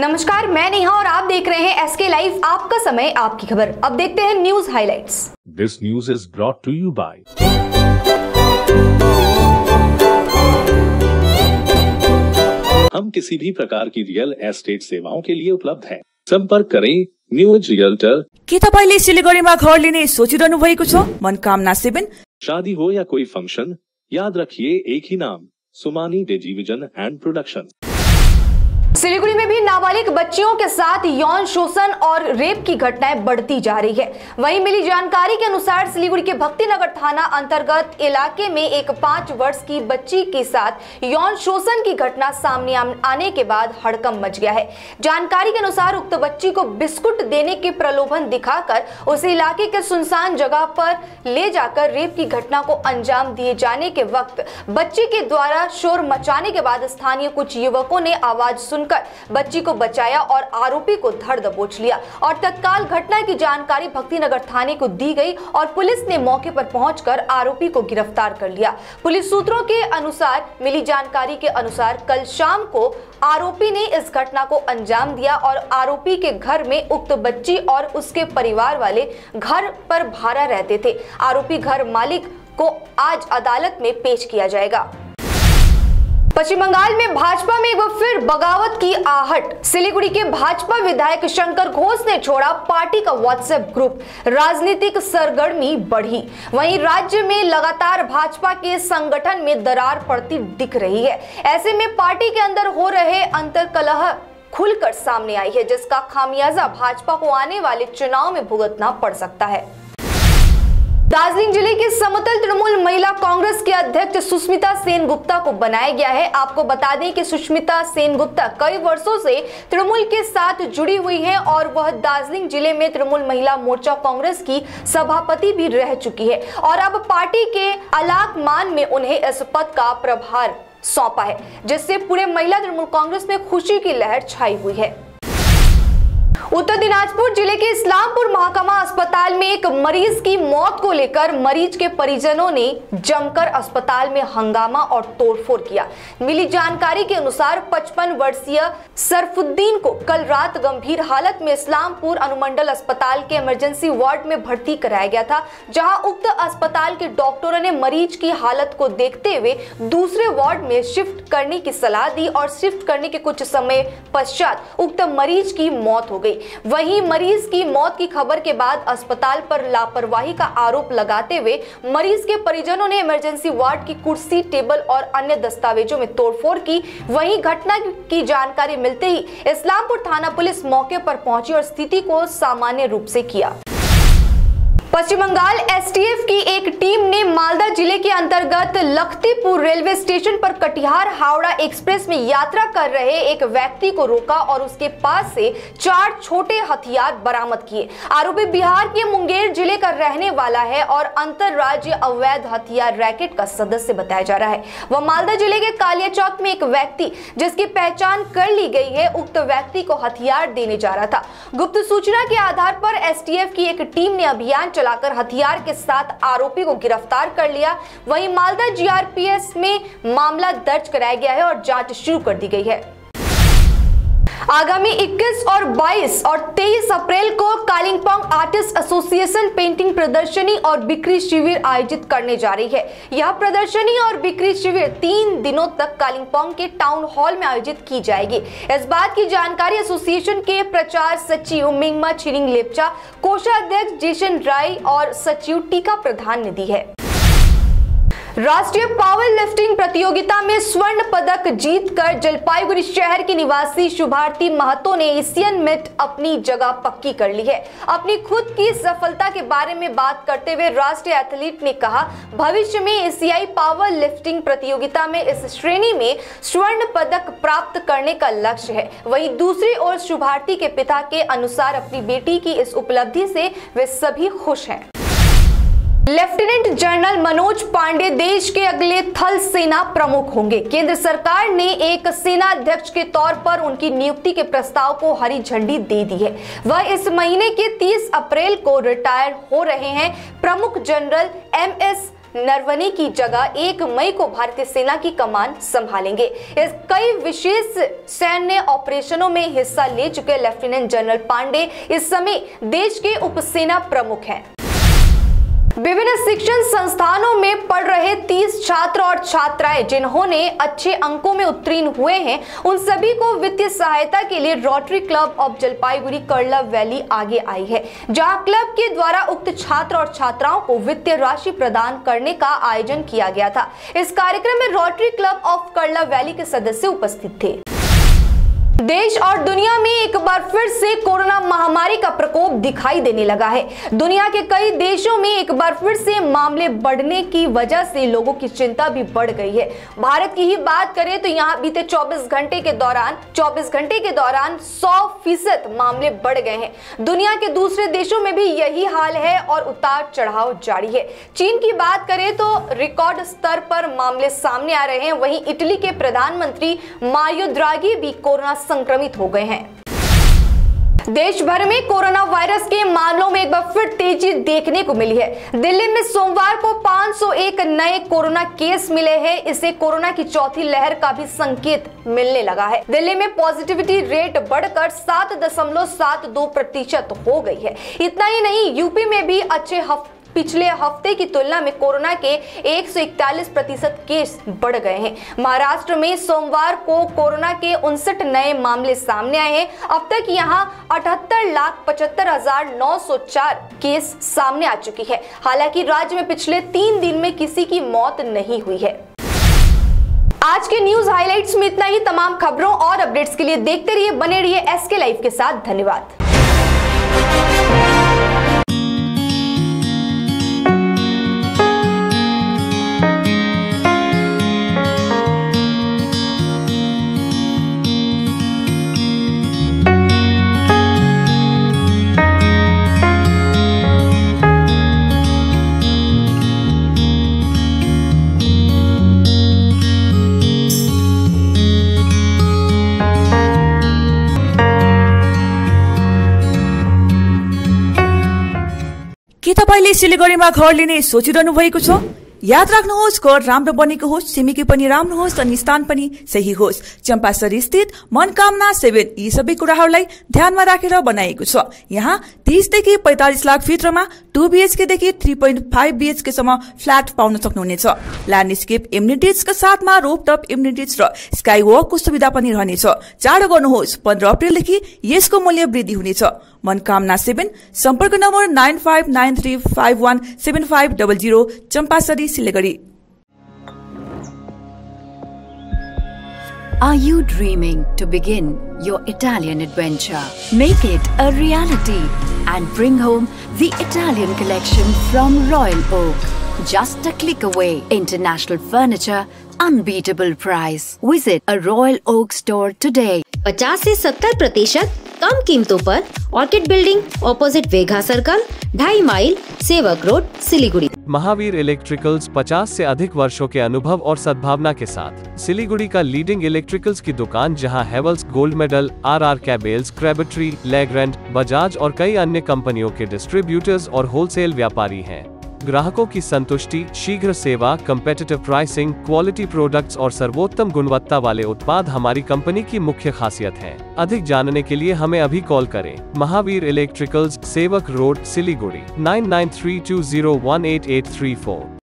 नमस्कार, मैं नेहा और आप देख रहे हैं एसके लाइव। आपका समय, आपकी खबर। अब देखते हैं news highlights. This news is brought to you by हम किसी भी प्रकार की रियल एस्टेट सेवाओं के लिए उपलब्ध हैं। संपर्क करें न्यूज रियल्टर। के तपाईले सिलिगुडीमा घर लिने सोचिरहनु भएको छ? मनकामना 7। शादी हो या कोई फंक्शन, याद रखिए एक ही नाम, Sumani television and production. Siliguri में भी नाबालिग बच्चियों के साथ यौन शोषण और रेप की घटनाएं बढ़ती जा रही है। वहीं मिली जानकारी के अनुसार सिलीगुड़ी के भक्तिनगर थाना अंतर्गत इलाके में एक 5 वर्ष की बच्ची के साथ यौन शोषण की घटना सामने आने के बाद हड़कंप मच गया है। जानकारी के अनुसार उक्त बच्ची को बिस्कुट देने के प्रलोभन दिखाकर उसे इलाके के सुनसान जगह पर ले जाकर रेप की घटना को अंजाम दिए जाने के वक्त बच्ची के द्वारा शोर मचाने के बाद स्थानीय कुछ युवकों ने आवाज सुनकर बच्ची को बचाया और आरोपी को धर दबोच लिया और तत्काल घटना की जानकारी भक्तिनगर थाने को दी गई और पुलिस ने मौके पर पहुंचकर आरोपी को गिरफ्तार कर लिया। पुलिस सूत्रों के अनुसार मिली जानकारी के अनुसार कल शाम को आरोपी ने इस घटना को अंजाम दिया और आरोपी के घर में उक्त बच्ची और उसके परिवार वाले घर पर भाड़ा रहते थे। आरोपी घर मालिक को आज अदालत में पेश किया जाएगा। पश्चिम बंगाल में भाजपा में एक बार फिर बगावत की आहट। सिलीगुड़ी के भाजपा विधायक शंकर घोष ने छोड़ा पार्टी का व्हाट्सएप ग्रुप, राजनीतिक सरगर्मी बढ़ी। वहीं राज्य में लगातार भाजपा के संगठन में दरार पड़ती दिख रही है। ऐसे में पार्टी के अंदर हो रहे अंतर्कलह खुलकर सामने आई है, जिसका खामियाजा भाजपा को आने वाले चुनाव में भुगतना पड़ सकता है। दार्जिलिंग जिले की समतल तृणमूल महिला कांग्रेस के अध्यक्ष सुष्मिता सेन गुप्ता को बनाया गया है। आपको बता दें कि सुष्मिता सेन गुप्ता कई वर्षों से तृणमूल के साथ जुड़ी हुई हैं और वह दार्जिलिंग जिले में तृणमूल महिला मोर्चा कांग्रेस की सभापति भी रह चुकी है और अब पार्टी के अलाकमान में उन्हें इस पद का प्रभार सौंपा है, जिससे पूरे महिला तृणमूल कांग्रेस में खुशी की लहर छाई हुई है। उत्तर दिनाजपुर जिले के इस्लामपुर महकमा अस्पताल में एक मरीज की मौत को लेकर मरीज के परिजनों ने जमकर अस्पताल में हंगामा और तोड़फोड़ किया। मिली जानकारी के अनुसार 55 वर्षीय सरफुद्दीन को कल रात गंभीर हालत में इस्लामपुर अनुमंडल अस्पताल के इमरजेंसी वार्ड में भर्ती कराया गया था, जहां उक्त अस्पताल के डॉक्टरों ने मरीज की हालत को देखते हुए दूसरे वार्ड में शिफ्ट करने की सलाह दी और शिफ्ट करने के कुछ समय पश्चात उक्त मरीज की मौत हो गई। वहीं मरीज की मौत की खबर के बाद अस्पताल पर लापरवाही का आरोप लगाते हुए मरीज के परिजनों ने इमरजेंसी वार्ड की कुर्सी, टेबल और अन्य दस्तावेजों में तोड़फोड़ की। वहीं घटना की जानकारी मिलते ही इस्लामपुर थाना पुलिस मौके पर पहुंची और स्थिति को सामान्य रूप से किया। पश्चिम बंगाल एसटीएफ की एक टीम ने मालदा जिले के अंतर्गत लखतीपुर रेलवे स्टेशन पर कटिहार हावड़ा एक्सप्रेस में यात्रा कर रहे एक व्यक्ति को रोका और उसके पास से 4 छोटे हथियार बरामद किए। आरोपी बिहार के मुंगेर जिले का रहने वाला है और अंतरराज्यीय अवैध हथियार रैकेट का सदस्य बताया जा रहा है। वह मालदा जिले के कालिया चौक में एक व्यक्ति जिसकी पहचान कर ली गई है, उक्त व्यक्ति को हथियार देने जा रहा था। गुप्त सूचना के आधार पर एसटीएफ की एक टीम ने अभियान चलाकर हथियार के साथ आरोपी को गिरफ्तार कर लिया। वहीं मालदा जीआरपीएस में मामला दर्ज कराया गया है और जांच शुरू कर दी गई है। आगामी 21 और 22 और 23 अप्रैल को कालिम्पोंग आर्टिस्ट एसोसिएशन पेंटिंग प्रदर्शनी और बिक्री शिविर आयोजित करने जा रही है। यह प्रदर्शनी और बिक्री शिविर 3 दिनों तक कालिम्पोंग के टाउन हॉल में आयोजित की जाएगी। इस बात की जानकारी एसोसिएशन के प्रचार सचिव मिंगमा छिरिंग लेप्चा, कोषाध्यक्ष जेसन राय और सचिव टीका प्रधान ने दी है। राष्ट्रीय पावर लिफ्टिंग प्रतियोगिता में स्वर्ण पदक जीतकर जलपाईगुड़ी शहर की निवासी शुभारती महतो ने एशियन में अपनी जगह पक्की कर ली है। अपनी खुद की सफलता के बारे में बात करते हुए राष्ट्रीय एथलीट ने कहा, भविष्य में एशियाई पावर लिफ्टिंग प्रतियोगिता में इस श्रेणी में स्वर्ण पदक प्राप्त करने का लक्ष्य है। वहीं दूसरी ओर शुभारती के पिता के अनुसार अपनी बेटी की इस उपलब्धि से वे सभी खुश हैं। लेफ्टिनेंट जनरल मनोज पांडे देश के अगले थल सेना प्रमुख होंगे। केंद्र सरकार ने एक सेना अध्यक्ष के तौर पर उनकी नियुक्ति के प्रस्ताव को हरी झंडी दे दी है। वह इस महीने के 30 अप्रैल को रिटायर हो रहे हैं। प्रमुख जनरल MS नरवणे की जगह 1 मई को भारतीय सेना की कमान संभालेंगे। इस कई विशेष सैन्य ऑपरेशनों में हिस्सा ले चुके लेफ्टिनेंट जनरल पांडे इस समय देश के उपसेना प्रमुख हैं। विभिन्न शिक्षण संस्थानों में पढ़ रहे 30 छात्र और छात्राएं जिन्होंने अच्छे अंकों में उत्तीर्ण हुए हैं, उन सभी को वित्तीय सहायता के लिए Rotary Club of Jalpaiguri Karla Valley आगे आई है, जहां क्लब के द्वारा उक्त छात्र और छात्राओं को वित्तीय राशि प्रदान करने का आयोजन किया गया था। इस कार्यक्रम में rotary Club of Karla valley के सदस्य उपस्थित थे। देश और दुनिया में एक बार फिर से कोरोना महामारी का प्रकोप दिखाई देने लगा है। दुनिया के कई देशों में एक बार फिर से मामले बढ़ने की वजह से लोगों की चिंता भी बढ़ गई है। भारत की ही बात करें तो यहाँ बीते 24 घंटे के दौरान 100% मामले बढ़ गए हैं। दुनिया के दूसरे देशों में भी यही हाल है और उतार चढ़ाव जारी है। चीन की बात करें तो रिकॉर्ड स्तर पर मामले सामने आ रहे हैं। वहीं इटली के प्रधानमंत्री मारियो द्राघी भी कोरोना संक्रमित हो गए हैं। देश भर में कोरोना वायरस के मामलों में एक बार फिर तेजी देखने को मिली है। दिल्ली में सोमवार को 501 नए कोरोना केस मिले हैं। इससे कोरोना की चौथी लहर का भी संकेत मिलने लगा है। दिल्ली में पॉजिटिविटी रेट बढ़कर 7.72% हो गई है। इतना ही नहीं, यूपी में भी पिछले हफ्ते की तुलना में कोरोना के 141% केस बढ़ गए हैं। महाराष्ट्र में सोमवार को कोरोना के 59 नए मामले सामने आए हैं। अब तक यहां 78,75,904 केस सामने आ चुकी है। हालांकि राज्य में पिछले 3 दिन में किसी की मौत नहीं हुई है। आज के न्यूज हाइलाइट्स में इतना ही। तमाम खबरों और अपडेट्स के लिए देखते रहिए, बने रहिए SK लाइव के साथ। धन्यवाद। के तपाईले सिलिगुडीमा घर लिने सोचिरहनु भएको छ? याद राख्नुहोस्, घर राम्रो बनेको होस्, छिमेकी पनि राम्रो होस् अनि स्थान पनि सही होस्। चम्पासरी स्थित मनकामना 7 यी सबै कुराहरूलाई ध्यानमा राखेर बनाएको छ। यहाँ 30 देखि 45 लाख भित्रमा 2 BHK देखि 3.5 BHK सम्म फ्ल्याट पाउन सक्नुहुनेछ। ल्यान्डस्केप एम्युनिटिजका साथमा रोपटप एम्युनिटिज र स्काई वकको सुविधा पनि रहनेछ। चाँडो गर्नुहोस्, 15 अप्रिलदेखि यसको मूल्य वृद्धि हुनेछ। मनकामना 7, सम्पर्क number 9593517500, Champasari, Siliguri. Are you dreaming to begin your Italian adventure? Make it a reality and bring home the Italian collection from Royal Oak. Just a click away. International furniture, unbeatable price. Visit a Royal Oak store today. 50 से 70% कम कीमतों पर orchid building opposite Vega circle, 2.5 mile, Sevoke road, Siliguri. Mahavir electricals 50 से अधिक वर्षों के अनुभव और सद्भावना के साथ सिलीगुड़ी का लीडिंग इलेक्ट्रिकल्स की दुकान, जहां Havells, Gold Medal, RR cables, Crabtree, Legrand, Bajaj और कई अन्य कंपनियों के डिस्ट्रीब्यूटर्स और होलसेल व्यापारी हैं। ग्राहकों की संतुष्टि, शीघ्र सेवा, कम्पेटिटिव प्राइसिंग, क्वालिटी प्रोडक्ट्स और सर्वोत्तम गुणवत्ता वाले उत्पाद हमारी कंपनी की मुख्य खासियत है। अधिक जानने के लिए हमें अभी कॉल करें। महावीर इलेक्ट्रिकल्स, सेवक रोड, सिलीगुड़ी, 9932018834।